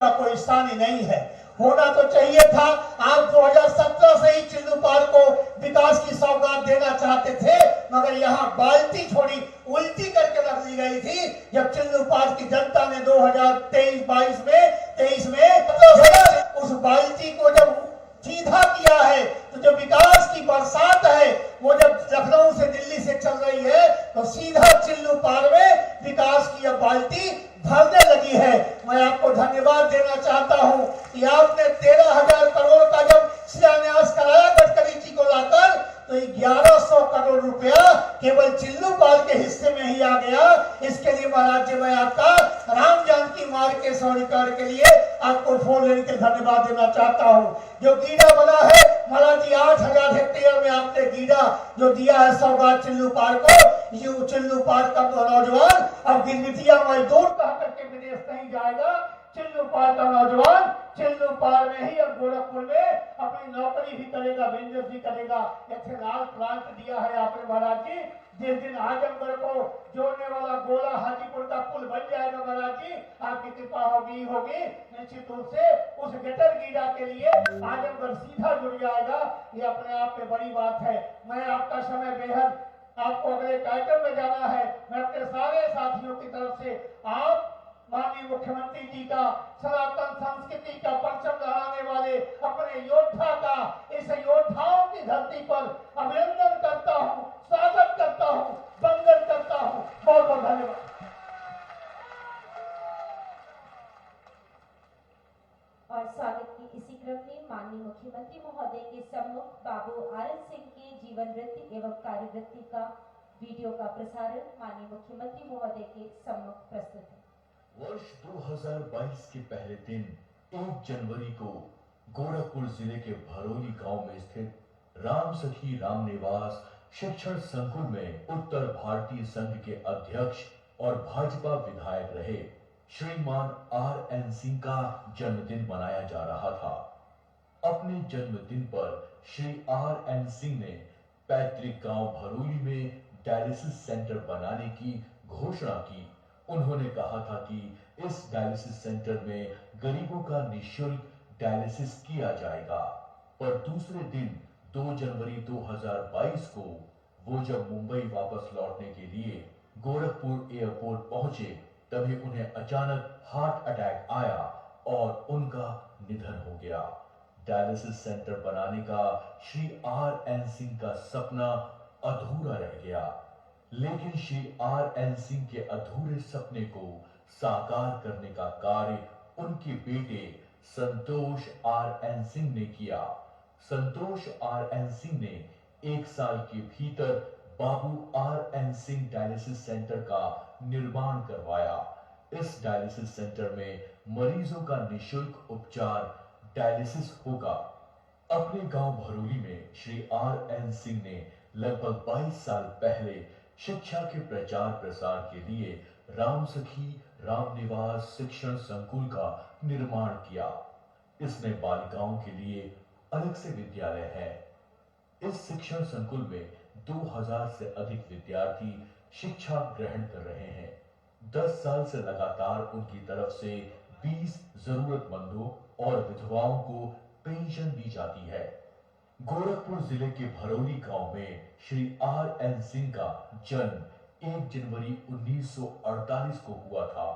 का कोई स्थान ही नहीं है। होना तो चाहिए था। आप 2017 से ही चिल्लू पार को विकास की सौगात देना चाहते थे, मगर यहाँ बाल्टी थोड़ी उल्टी करके रख दी गई थी। जब चिल्लू पार की जनता ने 2023 में उस बाल्टी को जब सीधा किया है, तो जो विकास की बरसात है वो जब लखनऊ से दिल्ली से चल रही है, तो सीधा चिल्लू पार में विकास की यह बाल्टी भरने लगी है। मैं आपको धन्यवाद देना चाहता हूं कि आपने 13,000 करोड़ का जब शिलान्यास कराया गडकरी जी को लाकर, तो 1100 करोड़ रुपया केवल चिल्लू पार के हिस्से में ही आ गया। इसके लिए महाराज जी मैं आपका राम जानकी मार्ग के सौरीकरण के लिए आपको 4 लेन के धन्यवाद देना चाहता हूं। जो गीडा बना है महाराज जी, 8,000 हेक्टेयर में आपने गीडा जो दिया है सौगात चिल्लू पार को, ये चिल्लू पार का नौजवान अब गिरगिटिया मजदूर कह करके विदेश नहीं जाएगा। चिल्लू पार का नौजवान चिल्लू पार में ही और गोरखपुर में अपनी नौकरी भी करेगा, बिजनेस भी करेगा। एथेनॉल प्लांट दिया है आपने महाराज जी। जिस दिन आजमगढ़ को जोड़ने वाला गोला हाजीपुर का पुल बन जाएगा महाराज जी, आपकी कृपा होगी निश्चित रूप से उस गटर गीडा के लिए आजमगढ़ सीधा जुड़ जाएगा। ये अपने आप में बड़ी बात है। मैं आपका समय बेहद, आपको अगले कार्यक्रम में जाना है। मैं अपने सारे साथियों की तरफ से आप माननीय मुख्यमंत्री जी का, सनातन संस्कृति का परचम लहराने वाले अपने योद्धा का, इस योद्धाओं की धरती पर अभिनंदन करता हूं, स्वागत करता हूं, वंदन करता हूं। बहुत बहुत धन्यवाद। और स्वागत की इसी क्रम में माननीय मुख्यमंत्री महोदय के सम्मुख बाबू आर एन सिंह के जीवन वृत्ति एवं कार्यवृत्ति का वीडियो का प्रसारण माननीय मुख्यमंत्री महोदय के सम्मुख प्रस्तुत है। वर्ष 2022 के पहले दिन 1 जनवरी को गोरखपुर जिले के भरोली गांव में स्थित राम सखी राम निवास शिक्षण संकुल में उत्तर भारतीय संघ के अध्यक्ष और भाजपा विधायक रहे श्रीमान RN सिंह का जन्मदिन मनाया जा रहा था। अपने जन्मदिन पर श्री RN सिंह ने पैतृक गांव भरोली में डायलिसिस सेंटर बनाने की घोषणा की। उन्होंने कहा था कि इस डायलिसिस सेंटर में गरीबों का निःशुल्क डायलिसिस किया जाएगा। पर दूसरे दिन 2 जनवरी 2022 को वो जब मुंबई वापस लौटने के लिए गोरखपुर एयरपोर्ट पहुंचे, तभी उन्हें अचानक हार्ट अटैक आया और उनका निधन हो गया। डायलिसिस सेंटर बनाने का श्री RN सिंह का सपना अधूरा रह गया, लेकिन श्री RN सिंह के अधूरे सपने को साकार करने का कार्य उनके बेटे संतोष RN सिंह ने किया। संतोष RN सिंह ने 1 साल के भीतर बाबू RN सिंह डायलिसिस सेंटर का निर्माण करवाया। इस डायलिसिस सेंटर में मरीजों का निःशुल्क उपचार डायलिसिस होगा। अपने गांव भरोली में श्री RN सिंह ने लगभग 22 साल पहले शिक्षा के प्रचार प्रसार के लिए राम सखी राम निवास शिक्षण संकुल का निर्माण किया। इसमें बालिकाओं के लिए अलग से विद्यालय है। इस शिक्षण संकुल में 2000 से अधिक विद्यार्थी शिक्षा ग्रहण कर रहे हैं। 10 साल से लगातार उनकी तरफ से 20 जरूरतमंदों और विधवाओं को पेंशन दी जाती है। गोरखपुर जिले के भरोली गांव में श्री RN सिंह का जन्म 1 जनवरी 1948 को हुआ था।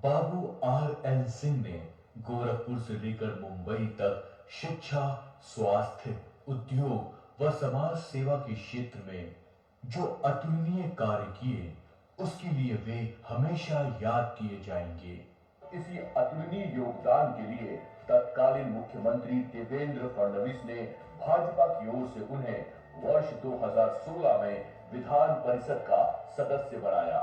बाबू RN सिंह ने गोरखपुर से लेकर मुंबई तक शिक्षा, स्वास्थ्य, उद्योग व समाज सेवा के क्षेत्र में जो अतुलनीय कार्य किए, उसके लिए वे हमेशा याद किए जाएंगे। इसी अतुलनीय योगदान के लिए तत्कालीन मुख्यमंत्री देवेंद्र फडणवीस ने भाजपा की ओर से उन्हें वर्ष 2016 में विधान परिषद का सदस्य बनाया।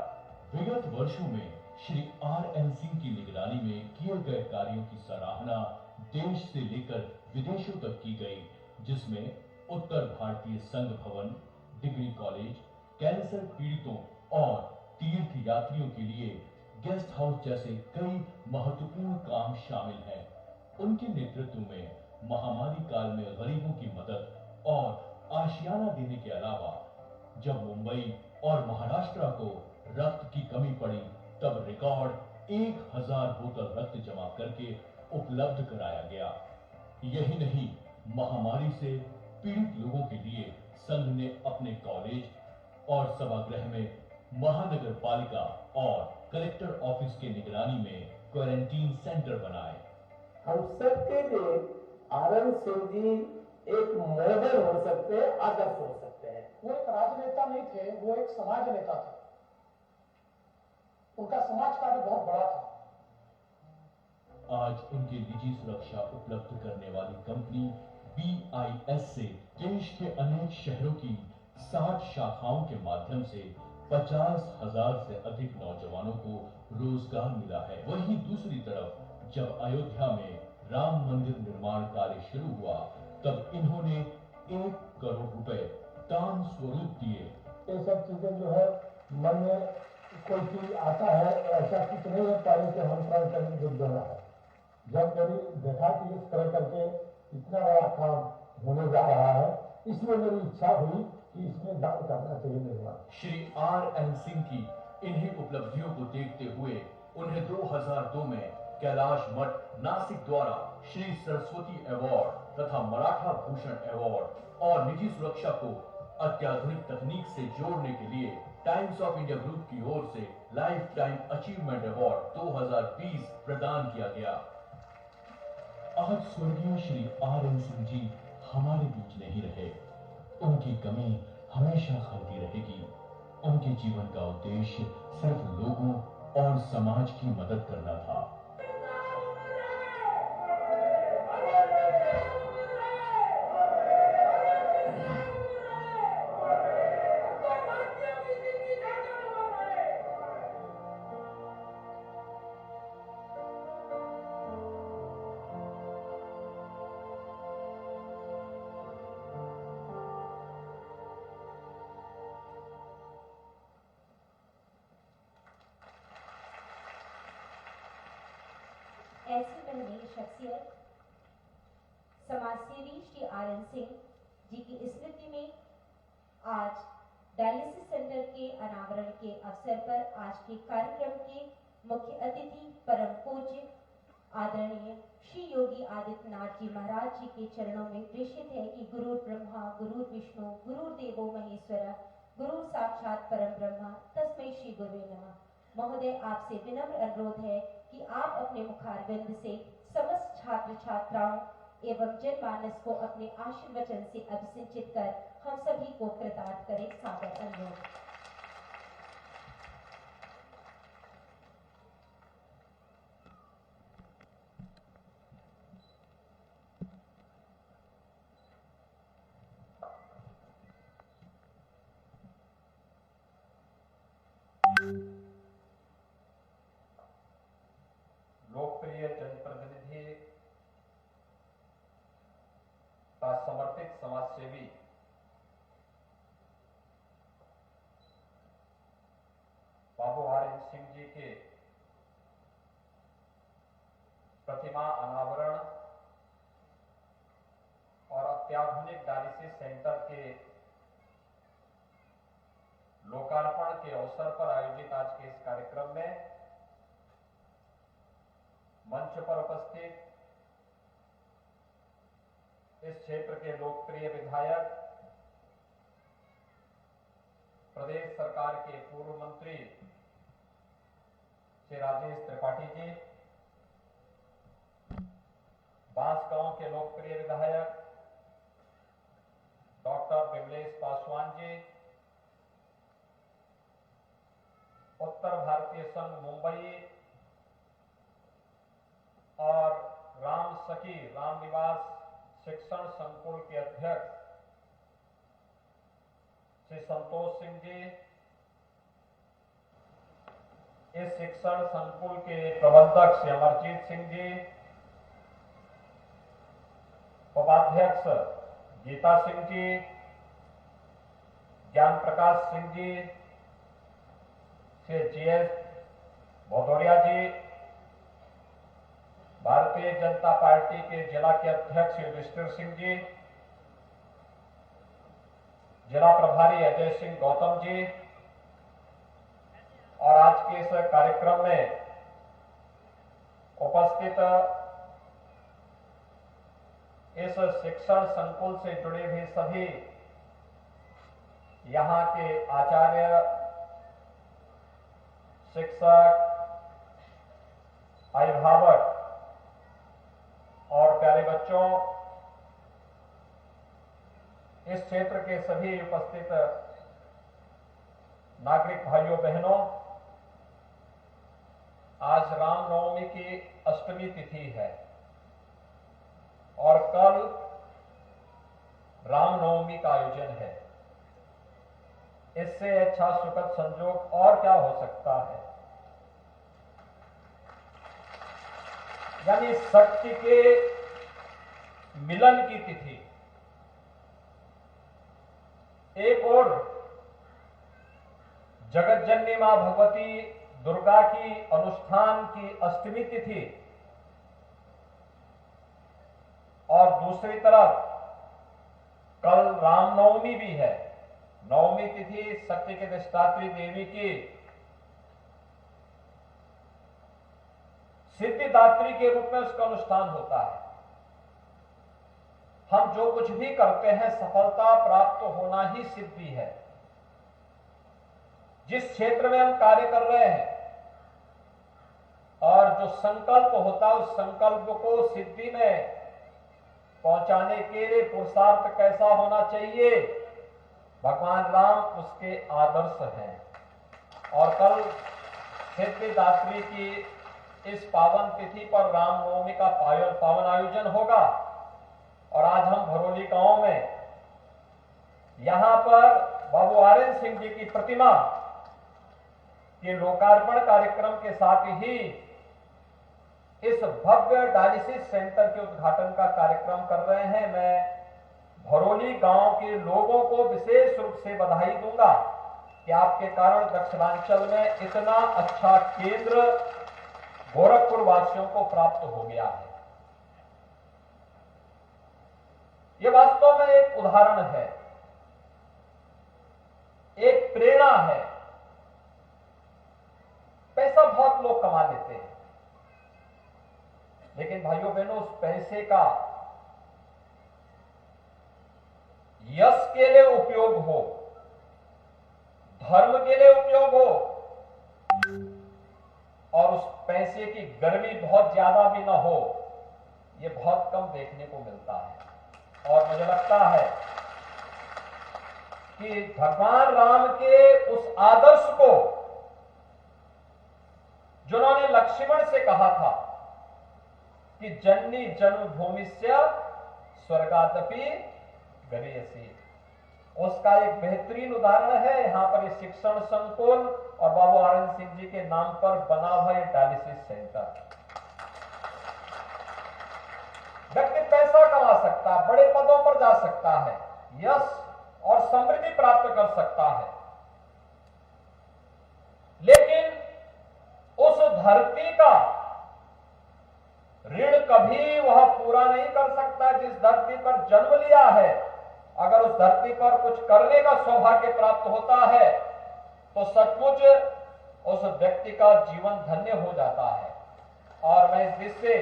विगत वर्षों में श्री RN सिंह की निगरानी में किए गए कार्यों की सराहना देश से लेकर विदेशों तक की गई, जिसमें उत्तर भारतीय संघ भवन, डिग्री कॉलेज, कैंसर पीड़ितों और तीर्थ यात्रियों के लिए गेस्ट हाउस जैसे कई महत्वपूर्ण काम शामिल हैं। उनके नेतृत्व में महामारी काल में गरीबों की मदद और आशियाना देने के अलावा जब मुंबई और महाराष्ट्र को रक्त की कमी पड़ी, तब रिकॉर्ड 1000 बोतल रक्त जमा करके उपलब्ध कराया गया। यही नहीं, महामारी से पीड़ित लोगों के लिए संघ ने अपने कॉलेज और सभागृह में महानगर पालिका और कलेक्टर ऑफिस के निगरानी में क्वारंटीन सेंटर बनाए। हम सबके लिए आनंद सिंह जी एक मॉडल हो सकते हैं, आदर्श हो सकते हैं। वो एक राजनेता नहीं थे, वो एक समाज नेता थे। उनका समाज कार्य बहुत बड़ा था। आज उनके निजी सुरक्षा उपलब्ध करने वाली कंपनी BIS से देश के अनेक शहरों की 60 शाखाओं के माध्यम से 50,000 से अधिक नौजवानों को रोजगार मिला है। वहीं दूसरी तरफ जब अयोध्या में राम मंदिर निर्माण कार्य शुरू हुआ, तब इन्होंने 1 करोड़ रुपए दान स्वरूप दिए। ये सब चीजें जो है मन में कोई चीज आता है, ऐसा कुछ नहीं है पहले से हम प्रण करके जुट देना है। जब कभी देखा कि इस तरह करके इतना बड़ा काम होने जा रहा है, इसलिए मेरी इच्छा हुई कि इसमें दान करना चाहिए निर्माण। श्री RN सिंह की इन्हीं उपलब्धियों को देखते हुए उन्हें 2002 में कैलाश मठ नासिक द्वारा श्री सरस्वती अवार्ड तथा मराठा भूषण अवार्ड और निजी सुरक्षा को अत्याधुनिक तकनीक से जोड़ने के लिए टाइम्स ऑफ इंडिया ग्रुप की ओर से लाइफ टाइम अचीवमेंट अवार्ड 2020 प्रदान किया गया। आज स्वर्गीय श्री RN सिंह जी हमारे बीच नहीं रहे। उनकी कमी हमेशा खलती रहेगी। उनके जीवन का उद्देश्य सिर्फ लोगों और समाज की मदद करना था। ऐसी महनीय शख्सियत समाजसेवी श्री RN सिंह जी की स्मृति में आज डायलिसिस सेंटर के अनावरण के अवसर पर आज के कार्यक्रम के मुख्य अतिथि परम पूज्य आदरणीय श्री योगी आदित्यनाथ जी महाराज जी के चरणों में प्रेषित है कि गुरु ब्रह्मा गुरु विष्णु गुरु देवो महेश्वर गुरु साक्षात परम ब्रह्मा तस्मै श्री गुरुवे नमः। महोदय, आपसे विनम्र अनुरोध है कि आप अपने मुखारविंद से समस्त छात्र छात्राओं एवं जनमानस को अपने आशीर्वचन से अभिसिंचित कर हम सभी को कृतार्थ करें। सादर अनुरोध। लोकप्रिय जनप्रतिनिधि का समर्पित समाजसेवी बाबू RN सिंह जी के प्रतिमा अनावरण और अत्याधुनिक डायलिसिस सेंटर के लोकार्पण के अवसर पर आयोजित आज के इस कार्यक्रम में मंच पर उपस्थित इस क्षेत्र के लोकप्रिय विधायक, प्रदेश सरकार के पूर्व मंत्री श्री राजेश त्रिपाठी जी, बांसगांव के लोकप्रिय विधायक डॉक्टर विमलेश पासवान जी, उत्तर भारतीय संघ मुंबई और राम सखी रामनिवास शिक्षण संकुल के अध्यक्ष श्री संतोष सिंह जी, इस शिक्षण संकुल के प्रबंधक श्री अमरजीत सिंह जी, उपाध्यक्ष गीता सिंह जी, ज्ञान प्रकाश सिंह जी, श्री GS भदौरिया जी, भारतीय जनता पार्टी के जिला के अध्यक्ष श्री युधिष्ठिर सिंह जी, जिला प्रभारी अजय सिंह गौतम जी और आज के इस कार्यक्रम में उपस्थित इस शिक्षण संकुल से जुड़े हुए सभी यहाँ के आचार्य, शिक्षक, अभिभावक और प्यारे बच्चों, इस क्षेत्र के सभी उपस्थित नागरिक भाइयों बहनों, आज रामनवमी की अष्टमी तिथि है और कल रामनवमी का आयोजन है। इससे अच्छा सुखद संयोग और क्या हो सकता है। यानी शक्ति के मिलन की तिथि। एक और जगत जननी मां भगवती दुर्गा की अनुष्ठान की अष्टमी तिथि और दूसरी तरफ कल रामनवमी भी है। नवमी तिथि सत्य के अधिष्ठात्री देवी की सिद्धिदात्री के रूप में उसका अनुष्ठान होता है। हम जो कुछ भी करते हैं सफलता प्राप्त होना ही सिद्धि है। जिस क्षेत्र में हम कार्य कर रहे हैं और जो संकल्प होता है उस संकल्प को सिद्धि में पहुंचाने के लिए पुरुषार्थ कैसा होना चाहिए, भगवान राम उसके आदर्श हैं। और कल सिद्धिदात्री की इस पावन तिथि पर रामनवमी का पावन आयोजन होगा और आज हम भरोली गांव में यहां पर बाबू आर्यन सिंह जी की प्रतिमा के लोकार्पण कार्यक्रम के साथ ही इस भव्य डायलिसिस सेंटर के उद्घाटन का कार्यक्रम कर रहे हैं। मैं भरोली गांव के लोगों को विशेष रूप से बधाई दूंगा कि आपके कारण दक्षिणांचल में इतना अच्छा केंद्र गोरखपुर वासियों को प्राप्त हो गया है। यह वास्तव में एक उदाहरण है, एक प्रेरणा है। पैसा बहुत लोग कमा लेते हैं, लेकिन भाइयों बहनों उस पैसे का यश के लिए उपयोग हो, धर्म के लिए उपयोग हो और उस पैसे की गर्मी बहुत ज्यादा भी ना हो, यह बहुत कम देखने को मिलता है। और मुझे लगता है कि भगवान राम के उस आदर्श को जिन्होंने लक्ष्मण से कहा था कि जननी जन्मभूमिस्य स्वर्गादपि गरीयसी, उसका एक बेहतरीन उदाहरण है यहां पर इस शिक्षण संकुल और बाबू आनंद सिंह जी के नाम पर बना हुआ ये डायलिसिस सेंटर। व्यक्ति पैसा कमा सकता है, बड़े पदों पर जा सकता है, यश और समृद्धि प्राप्त कर सकता है, लेकिन उस धरती का ऋण कभी वह पूरा नहीं कर सकता जिस धरती पर जन्म लिया है। अगर उस धरती पर कुछ करने का सौभाग्य प्राप्त होता है तो सचमुच उस व्यक्ति का जीवन धन्य हो जाता है। और मैं इस दृष्टि से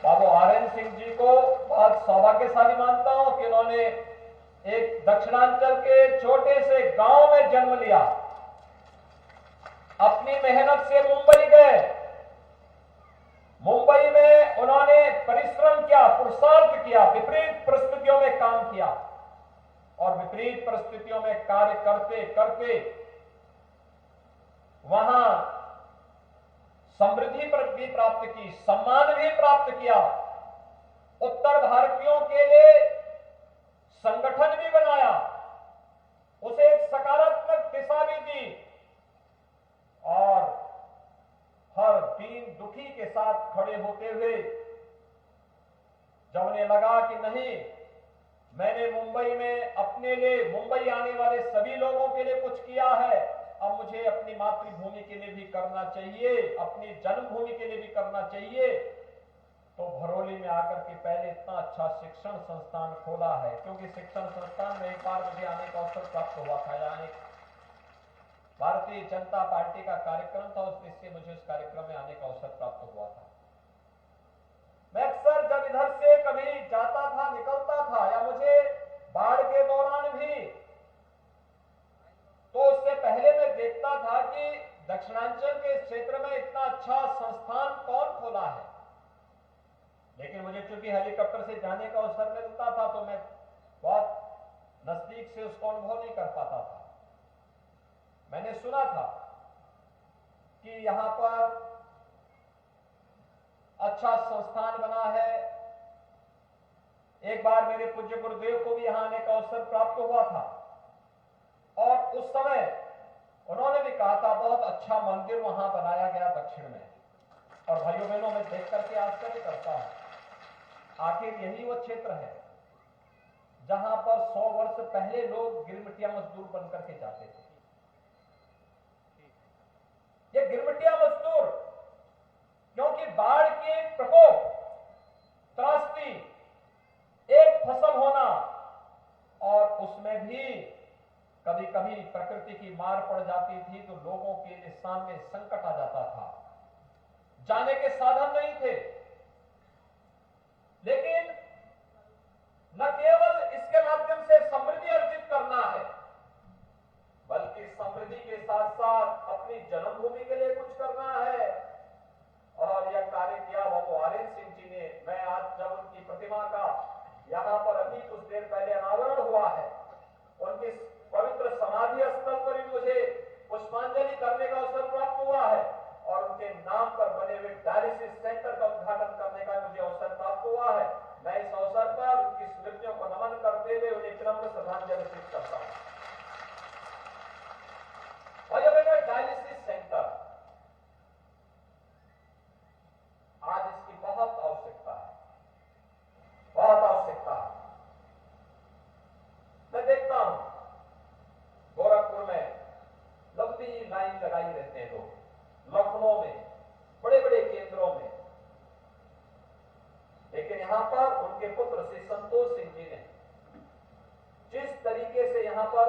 बाबू आर्यन सिंह जी को बहुत सौभाग्यशाली मानता हूं कि उन्होंने एक दक्षिणांचल के छोटे से गांव में जन्म लिया, अपनी मेहनत से मुंबई गए, मुंबई में उन्होंने परिश्रम किया, पुरुषार्थ किया, विपरीत परिस्थितियों में काम किया और विपरीत परिस्थितियों में कार्य करते करते वहां समृद्धि भी प्राप्त की, सम्मान भी प्राप्त किया, उत्तर भारतीयों के लिए संगठन भी बनाया, उसे एक सकारात्मक दिशा भी दी और हर दीन दुखी के साथ खड़े होते हुए जब उन्हें लगा कि नहीं, मैंने मुंबई में अपने लिए, मुंबई आने वाले सभी लोगों के लिए कुछ किया है, अब मुझे अपनी मातृभूमि के लिए भी करना चाहिए, अपनी जन्मभूमि के लिए भी करना चाहिए। तो भरोली में आकर के पहले इतना अच्छा शिक्षण संस्थान खोला है, क्योंकि शिक्षण संस्थान में एक बार मुझे आने का अवसर प्राप्त हुआ था। यहाँ एक भारतीय जनता पार्टी का कार्यक्रम था, उस दृष्टि से मुझे उस कार्यक्रम में आने का अवसर प्राप्त हुआ था। मैं अक्सर जब इधर से कभी जाता था लेकिन मुझे चूंकि हेलीकॉप्टर से जाने का अवसर मिलता था तो मैं बहुत नजदीक से उसको अनुभव नहीं कर पाता था। मैंने सुना था कि यहां पर अच्छा संस्थान बना है। एक बार मेरे पूज्य गुरुदेव को भी यहां आने का अवसर प्राप्त हुआ था और उस समय उन्होंने भी कहा था बहुत अच्छा मंदिर वहां बनाया गया दक्षिण में। और भाइयों बहनों, मैं देख करके आश्चर्य करता हूं, आखिर यही वो क्षेत्र है जहां पर 100 वर्ष पहले लोग गिरमिटिया मजदूर बनकर के जाते थे। ये गिरमिटिया मजदूर क्योंकि बाढ़ के प्रकोप, त्रासदी, एक फसल होना और उसमें भी कभी कभी प्रकृति की मार पड़ जाती थी तो लोगों के लिए सामने संकट आ जाता था, जाने के साधन नहीं थे। लेकिन न केवल इसके माध्यम से समृद्धि अर्जित करना है, बल्कि समृद्धि के साथ साथ अपनी जन्मभूमि के लिए कुछ करना है। और यह कार्य किया बाबू आर्यन सिंह जी ने। मैं आज जब उनकी प्रतिमा का यहां पर अभी कुछ देर पहले अनावरण हुआ है, उनकी पवित्र समाधि स्थल पर भी मुझे पुष्पांजलि करने का अवसर प्राप्त हुआ है और उनके नाम पर बने हुए डायलिसिस सेंटर का उद्घाटन करने का मुझे अवसर प्राप्त हुआ है। मैं इस अवसर पर उनकी स्मृतियों को नमन करते हुए उन्हें विनम्र श्रद्धांजलि अर्पित करता हूं। और यह डायलिसिस सेंटर आज इसकी बहुत आवश्यकता है, बहुत आवश्यकता है। मैं देखता हूं गोरखपुर में लंबी लाइन लगाई रहते हैं लोग, लखनऊ में बड़े बड़े केंद्रों में, लेकिन यहां पर उनके पुत्र श्री संतोष सिंह जी ने जिस तरीके से यहां पर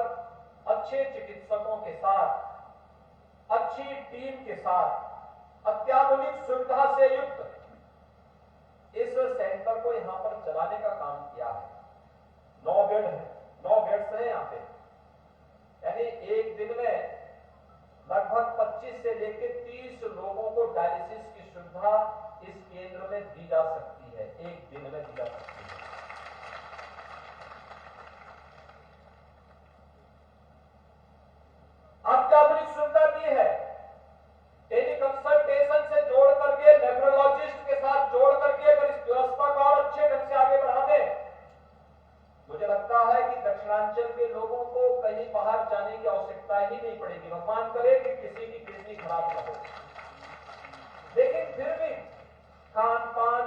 अच्छे चिकित्सकों के साथ, अच्छी टीम के साथ, अत्याधुनिक सुविधा से युक्त इस सेंटर को यहां पर चलाने का काम किया है। 9 बेड है, 9 बेड्स हैं यहां पे, यानी एक दिन में लगभग 25 से लेकर 30 लोगों को डायलिसिस की सुविधा इस केंद्र में दी जा सकती है, एक दिन में दी जा सकती है। अत्याधुनिक सुविधा दी है, टेलीकंसल्टेशन से जोड़ करके, नेफ्रोलॉजिस्ट के साथ जोड़ करके अगर इस व्यवस्था को और अच्छे ढंग से आगे बढ़ा दें, मुझे लगता है कि दक्षिणांचल के लोगों को कहीं बाहर जाने की आवश्यकता ही नहीं पड़ेगी। भगवान करे कि किसी की किडनी खराब न हो, लेकिन फिर भी खान पान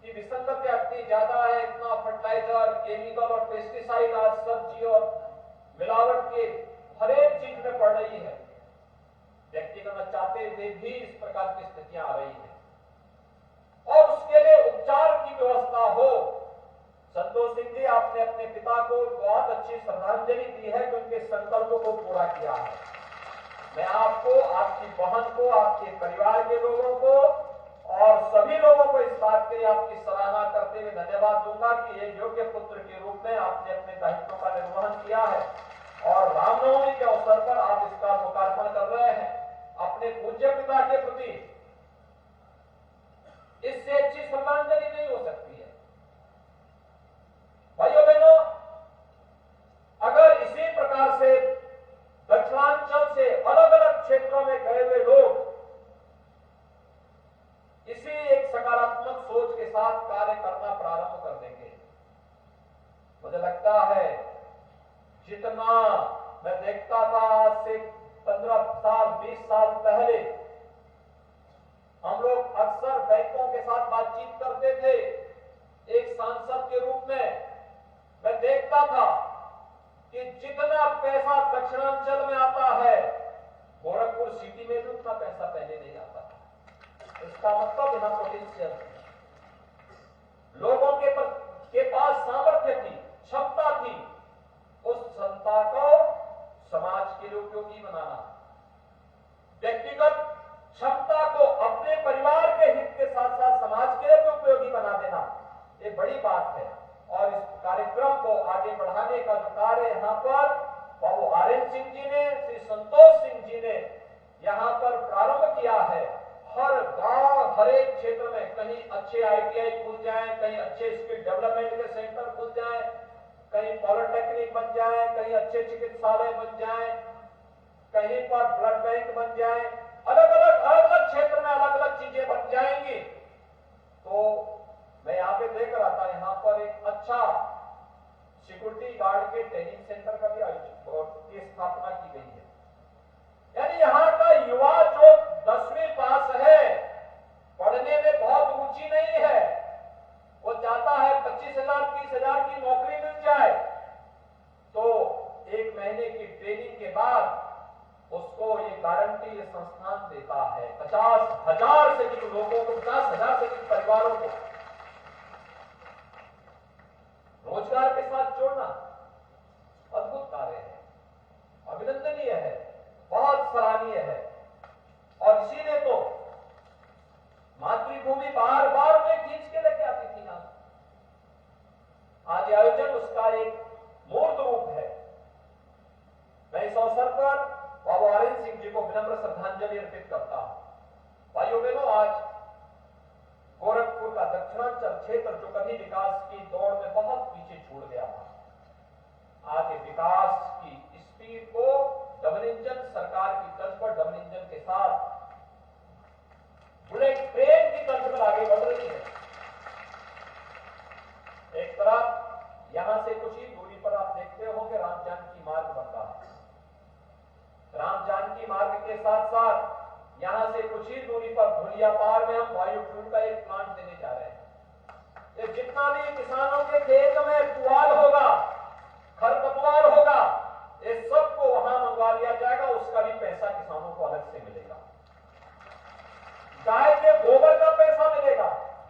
की विसंगतियां इतनी ज्यादा है, इतना फर्टिलाइजर, केमिकल और पेस्टिसाइड आज सब्जी और मिलावट के हर एक चीज में पड़ रही है। व्यक्ति करना चाहते हुए भी इस प्रकार की स्थितियां आ रही है और उसके लिए उपचार की व्यवस्था हो। संतोष सिंह जी, आपने अपने पिता को बहुत अच्छी श्रद्धांजलि दी है कि उनके संकल्पों को पूरा किया है। मैं आपको, आपकी बहन को, आपके परिवार के लोगों को और सभी लोगों को इस बात के लिए आपकी सराहना करते हुए धन्यवाद दूंगा कि एक योग्य पुत्र के रूप में आपने अपने दायित्वों का निर्वहन किया है और रामनवमी के अवसर पर आप इसका लोकार्पण कर रहे हैं। अपने पूज्य पिता के प्रति इससे अच्छी श्रद्धांजलि नहीं हो सकती है। भाइयों बहनों, अगर इसी प्रकार से दक्षिणांचल से अलग अलग क्षेत्रों में गए हुए लोग इसी एक सकारात्मक सोच के साथ कार्य करना प्रारंभ कर देंगे, मुझे लगता है जितना मैं देखता था आज से 15 साल 20 साल पहले हम लोग अक्सर बैंकों के साथ बातचीत करते थे। एक सांसद के रूप में मैं देखता था कि जितना पैसा दक्षिणांचल में आता है, गोरखपुर सिटी में भी उतना पैसा पहले नहीं आता था। इसका मतलब यहाँ पोटेंशियल लोगों के पास सामर्थ्य थी, क्षमता थी। उस क्षमता को समाज के लिए उपयोगी बनाना, व्यक्तिगत क्षमता को अपने परिवार के हित के साथ साथ समाज के लिए भी उपयोगी बना देना, ये बड़ी बात है। और इस कार्यक्रम को आगे बढ़ाने का जो कार्य यहाँ पर बाबू आर्यन सिंह जी ने, श्री संतोष सिंह जी ने यहाँ पर प्रारंभ किया है, हर गांव, हर एक क्षेत्र में कहीं अच्छे ITI खुल जाए, कहीं अच्छे स्किल डेवलपमेंट के सेंटर खुल जाए, कहीं पॉलिटेक्निक बन जाए, कहीं अच्छे चिकित्सालय बन जाए, कहीं पर ब्लड बैंक बन जाए, अलग अलग क्षेत्र में अलग अलग चीजें बन जाएंगी। तो मैं यहाँ पे देख रहा था, यहाँ पर एक अच्छा सिक्योरिटी गार्ड के ट्रेनिंग सेंटर का भी की स्थापना की गई है। यानी यहाँ का युवा जो 10वीं पास है, पढ़ने में बहुत रुचि नहीं है, वो चाहता है 25,000 30,000 की नौकरी मिल जाए, तो 1 महीने की ट्रेनिंग के बाद उसको ये गारंटी ये संस्थान देता है 50,000 से अधिक लोगों को, 50,000 से अधिक परिवारों को रोजगार के साथ जोड़ना अद्भुत कार्य है, अभिनंदनीय है, बहुत सराहनीय है। और इसीलिए तो मातृभूमि बार बार उन्हें खींच के लेके आती थी ना। आज आयोजन उसका एक मूर्त रूप है। मैं इस अवसर पर बाबा आर्यन सिंह जी को विनम्र श्रद्धांजलि अर्पित करता हूं। भाइयों बहनों, आज गोरखपुर का दक्षिणांचल क्षेत्र जो कभी विकास की दौड़ में बहुत पीछे छूट गया था, आज विकास की स्पीड को डबल इंजन सरकार की तर्ज पर डबल इंजन के साथ बुलेट ट्रेन की तर्ज पर आगे बढ़ रही है। एक तरफ यहां से कुछ ही दूरी पर आप देखते होंगे राम जानकी मार्ग बन रहा है। राम जानकी मार्ग के साथ साथ यहां से कुछ ही दूरी पर धुलियापार में हम बायोफ्यूल का एक प्लांट देने जा रहे हैं। ये जितना भी किसानों के खेत में पुआल होगा, खरपतवार होगा, ये सबको वहां मंगवा लिया जाएगा, उसका भी पैसा किसानों को अलग से मिलेगा। गाय के गोबर का पैसा मिलेगा,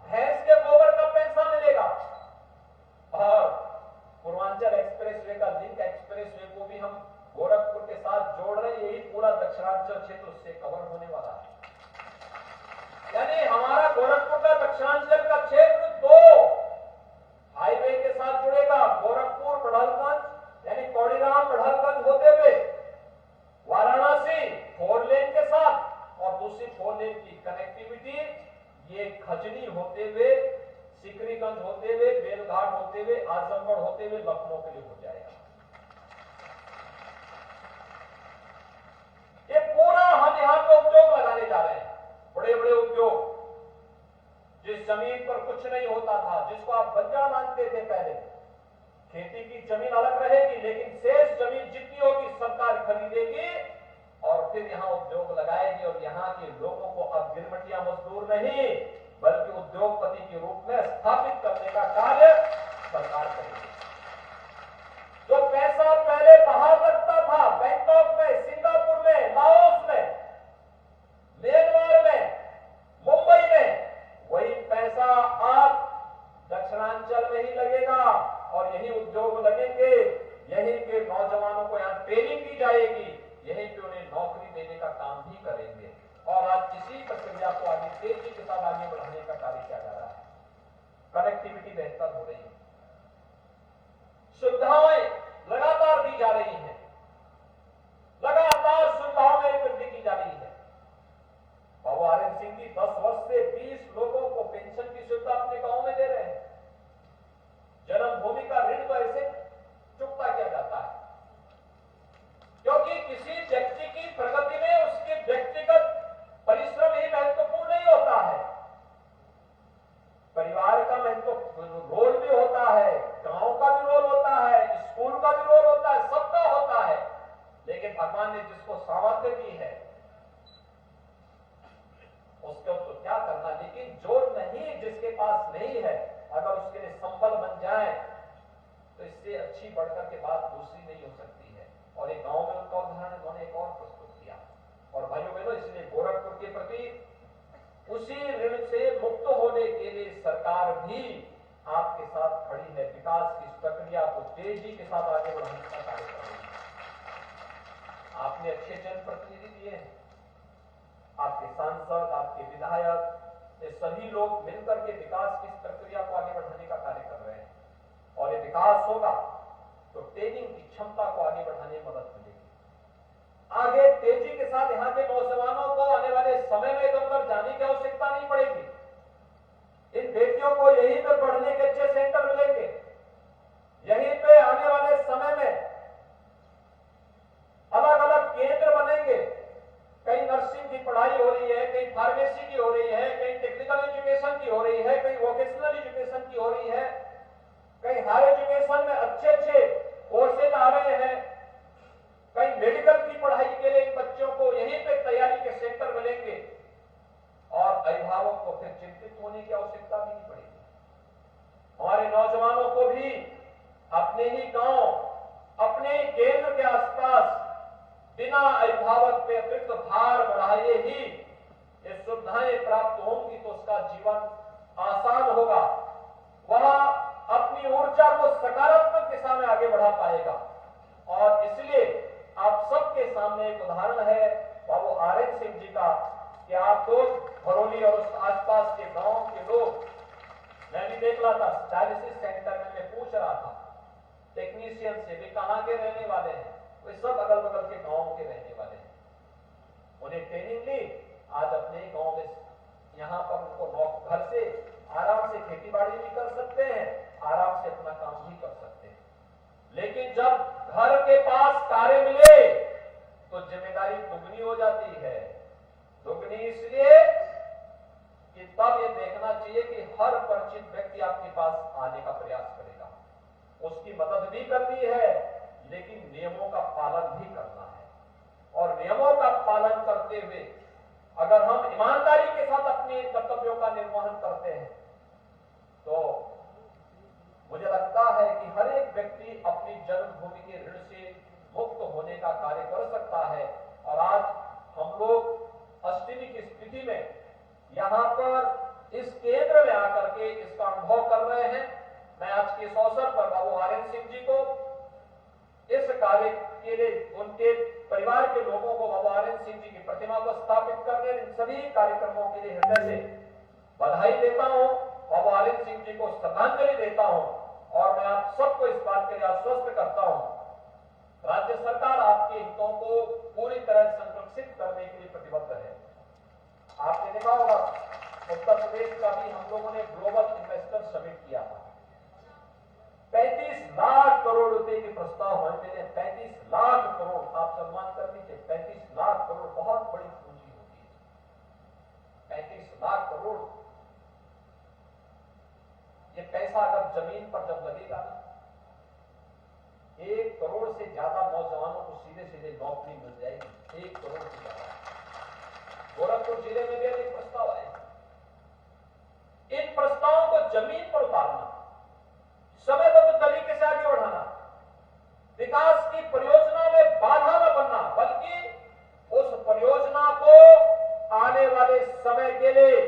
भैंस के गोबर का पैसा मिलेगा। और पूर्वांचल एक्सप्रेसवे का लिंक एक्सप्रेसवे को भी हम गोरखपुर के साथ जोड़ रहे हैं। यही पूरा दक्षिणांचल क्षेत्र उससे कवर होने वाला है। यानी हमारा गोरखपुर का दक्षिणांचल का क्षेत्र 2 हाईवे के साथ जुड़ेगा। गोरखपुर बढ़लगंज यानी कौड़ीराम बढ़लगंज होते हुए वाराणसी 4 लेन के साथ, और दूसरी 4 लेन की कनेक्टिविटी ये खजनी होते हुए, सिकरीगंज होते हुए, बेलघाट होते हुए, आजमगढ़ होते हुए लखनऊ के लिए हो जाएगा। ये पूरा हम यहां पे उद्योग लगाने जा रहे हैं, बड़े बड़े उद्योग। जिस जमीन पर कुछ नहीं होता था, जिसको आप बंजर मानते थे पहले, खेती की जमीन अलग रहेगी, लेकिन शेष जमीन जितनी होगी सरकार खरीदेगी और फिर यहां उद्योग लगाएगी। और यहां के लोगों को अब गिरमटिया मजदूर नहीं बल्कि उद्योगपति के रूप में स्थापित करने का कार्य सरकार करेगी। जो पैसा पहले बाहर लगता था, बैंकॉक में, सिंगापुर में, लाओस में, म्यांमार में, मुंबई में, वही पैसा आज दक्षिणांचल में ही लगेगा और यही उद्योग लगेंगे। यहीं के नौजवानों को यहाँ ट्रेनिंग दी जाएगी, यहीं पे उन्हें नौकरी देने का काम भी करेंगे। और आज किसी प्रक्रिया को आगे तेजी के साथ आगे बढ़ाने का कार्य किया जा रहा है। कनेक्टिविटी बेहतर हो रही है, सुविधाएं लगातार दी जा रही हैं, लगातार सुविधाओं में वृद्धि की जा रही है। बाबा आर्यन सिंह जी 10 वर्ष से 20 लोगों को पेंशन की सुविधा अपने गांव में दे रहे हैं। जन्मभूमि का ऋण तो ऐसे चुकता किया जाता है, क्योंकि किसी व्यक्ति की प्रगति में उसके व्यक्तिगत परिश्रम ही महत्वपूर्ण नहीं होता है, परिवार का महत्वपूर्ण रोल भी होता है, गांव का भी रोल होता है, स्कूल का भी रोल होता है, सबका होता है। लेकिन भगवान ने जिसको सामर्थ्य दी है उसको तो क्या करना, लेकिन जो नहीं, जिसके पास नहीं है, अगर उसके लिए संबल बन जाए तो इससे अच्छी बढ़कर के बात दूसरी नहीं हो सकती है। और एक गांव में उनका उदाहरण उन्होंने एक और प्रस्तुत किया। और भाइयों बहनों, इसलिए गोरखपुर के प्रति उसी ऋण से मुक्त होने के लिए सरकार भी आपके साथ खड़ी है। विकास की इस प्रक्रिया को तेजी के साथ आगे बढ़ाने का कार्य कर रही है। आपने अच्छे जनप्रतिनिधि दिए हैं, आपके सांसद, आपके विधायक, ये सभी लोग मिलकर के विकास की इस प्रक्रिया को आगे बढ़ाने का कार्य कर रहे हैं। और ये विकास होगा तो ट्रेनिंग की क्षमता को आगे बढ़ाने में मदद मिलेगी। आगे तेजी के साथ यहाँ के नौजवानों को आने वाले समय में इधर उधर जाने की यहीं पे पढ़ने के अच्छे सेंटर मिलेंगे, यहीं पे आने वाले समय में अलग अलग केंद्र बनेंगे। कहीं नर्सिंग की पढ़ाई हो रही है, कहीं फार्मेसी की हो रही है, कहीं टेक्निकल एजुकेशन की हो रही है, कहीं वोकेशनल एजुकेशन की हो रही है, कहीं हायर एजुकेशन में अच्छे अच्छे कोर्सेज आ रहे हैं, कहीं मेडिकल की पढ़ाई के लिए इन बच्चों को यहीं पे तैयारी के सेंटर मिलेंगे और अभिभावक को फिर चिंतित होने की आवश्यकता भी नहीं पड़ेगी। हमारे नौजवानों को भी अपने ही गांव, अपने ही केंद्र के आसपास बिना अभिभावक पे अतिरिक्त भार बढ़ाए ही ये सुविधाएं प्राप्त होंगी तो उसका जीवन आसान होगा, वह अपनी ऊर्जा को सकारात्मक दिशा में आगे बढ़ा पाएगा। और इसलिए आप सबके सामने एक उदाहरण है बाबू आरएन सिंह जी का कि आप लोग भरौली और उस आसपास के गांव के लोग, मैं भी देख रहा था डायलिसिस सेंटर में, मैं पूछ रहा था टेक्नीशियन से भी कहां के रहने वाले हैं, वे सब अगल बगल के गांव के रहने वाले हैं। उन्हें ट्रेनिंग ली, आज अपने गांव में यहां पर उनको घर से आराम से खेती बाड़ी भी कर सकते हैं, आराम से अपना काम भी कर सकते हैं। लेकिन जब घर के पास कार्य मिले तो जिम्मेदारी दुगनी हो जाती है। दुगनी इसलिए कि तब यह देखना चाहिए कि हर परिचित व्यक्ति आपके पास आने का प्रयास करेगा, उसकी मदद भी करनी है, लेकिन नियमों का पालन भी करना है। और नियमों का पालन करते हुए अगर हम ईमानदारी के साथ अपने कर्तव्यों का निर्वहन करते हैं तो मुझे लगता है कि हर एक व्यक्ति अपनी जन्मभूमि के ऋण से मुक्त होने का कार्य कर सकता है। और आज हम लोग अष्टमी की स्थिति में यहां पर इस केंद्र में आकर के इसका अनुभव कर रहे हैं। मैं आज के इस अवसर पर बाबू आरएन सिंह जी को इस कार्य के लिए उनके परिवार के लोगों को बाबू आरएन सिंह जी की प्रतिमा को स्थापित करने, इन सभी कार्यक्रमों के लिए हृदय से बधाई देता हूं, बाबू आरएन सिंह जी को श्रद्धांजलि देता हूं। और मैं आप सबको इस बात के लिए आश्वस्त करता हूं, राज्य सरकार आपके हितों को पूरी तरह संरक्षित करने के लिए प्रतिबद्ध है। आपने देखा होगा उत्तर प्रदेश का भी हम लोगों ने ग्लोबल इन्वेस्टर समिट किया था, 35 लाख करोड़ रुपए के प्रस्ताव हमें मिले। 35 लाख करोड़, आप सम्मान कर लीजिए, 35 लाख करोड़ बहुत बड़ी पूंजी होती है। 35 लाख करोड़, ये पैसा अगर जमीन पर जब लगेगा ना, 1 करोड़ से ज्यादा नौजवानों को सीधे सीधे नौकरी मिल जाएगी। 1 करोड़ से ज्यादा। गोरखपुर जिले में भी अनेक प्रस्ताव आए, इन प्रस्तावों को जमीन पर उतारना, समयबद्ध तरीके से आगे बढ़ाना, विकास की परियोजना में बाधा न बनना, बल्कि उस परियोजना को आने वाले समय के लिए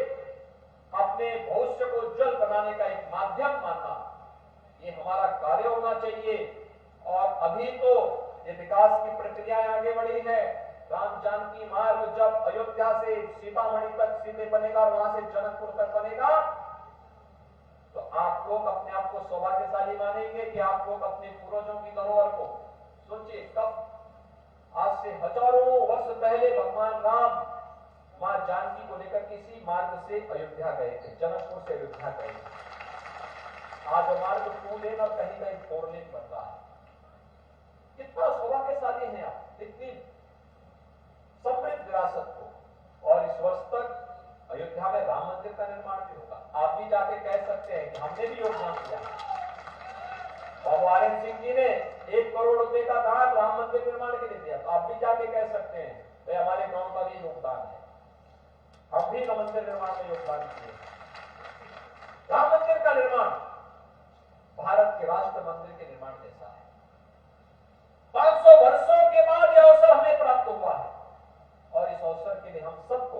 अपने भविष्य को उज्जवल बनाने का एक माध्यम मानना, ये हमारा कार्य होना चाहिए। और अभी तो ये विकास की प्रक्रियाएं आगे बढ़ी है। राम जानकी मार्ग जब अयोध्या से सीतामढ़ी तक सीधे बनेगा और वहां से जनकपुर तक बनेगा तो आप लोग अपने आप को सौभाग्यशाली मानेंगे कि आप लोग अपने पूर्वजों की धरोहर को सोचिए। कब आज से हजारों वर्ष पहले भगवान राम मां जानकी को लेकर किसी मार्ग से अयोध्या गए थे, जनकपुर से अयोध्या गए थे। आज वो मार्ग 2 लेन और कहीं कहीं 4 लेन बन रहा है। कितना सौभाग्यशाली हैं आप, इतनी समृद्ध विरासत को। और इस वर्ष तक अयोध्या में राम मंदिर का निर्माण भी होगा। आप भी जाके कह सकते हैं कि हमने भी योगदान दिया। बाबू आरएन सिंह जी ने 1 करोड़ रुपए का दान राम मंदिर निर्माण के लिए दिया, तो आप भी जाके कह सकते हैं तो हमारे गांव का भी योगदान है, हम भी मंदिर निर्माण में योगदान किए। राम मंदिर का निर्माण भारत के राष्ट्र मंदिर के निर्माण जैसा है। 500 वर्षों के बाद यह अवसर हमें प्राप्त हुआ है और इस अवसर के लिए हम सबको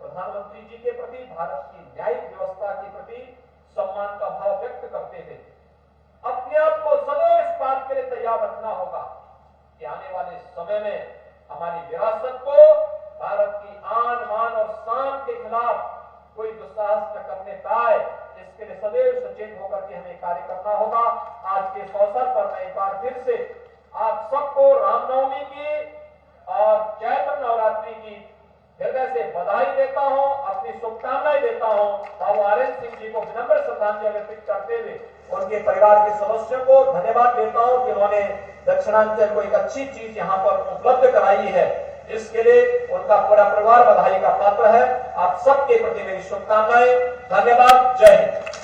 प्रधानमंत्री जी के प्रति, भारत की न्यायिक व्यवस्था के प्रति सम्मान का भाव व्यक्त करते हुए अपने आप को सदैव इस बात के लिए तैयार रखना होगा कि आने वाले समय में हमारी विरासत को भारत की आन बान और शान के खिलाफ कोई दुस्साहस न करने पाए, इसके लिए सदैव सचेत होकर के हमें कार्य करना होगा। आज के इस अवसर पर मैं एक बार फिर से आप सबको रामनवमी की और चैत्र नवरात्रि की हृदय से बधाई देता हूं, अपनी शुभकामनाएं देता हूं। बाबू आरएन सिंह जी को विनम्र श्रद्धांजलि अर्पित करते हुए उनके परिवार के सदस्यों को धन्यवाद देता हूं कि उन्होंने दक्षिणांचल को एक अच्छी चीज यहाँ पर उपलब्ध कराई है। इसके लिए उनका पूरा परिवार बधाई का पात्र है। आप सबके प्रति मेरी शुभकामनाएं। धन्यवाद। जय हिंद।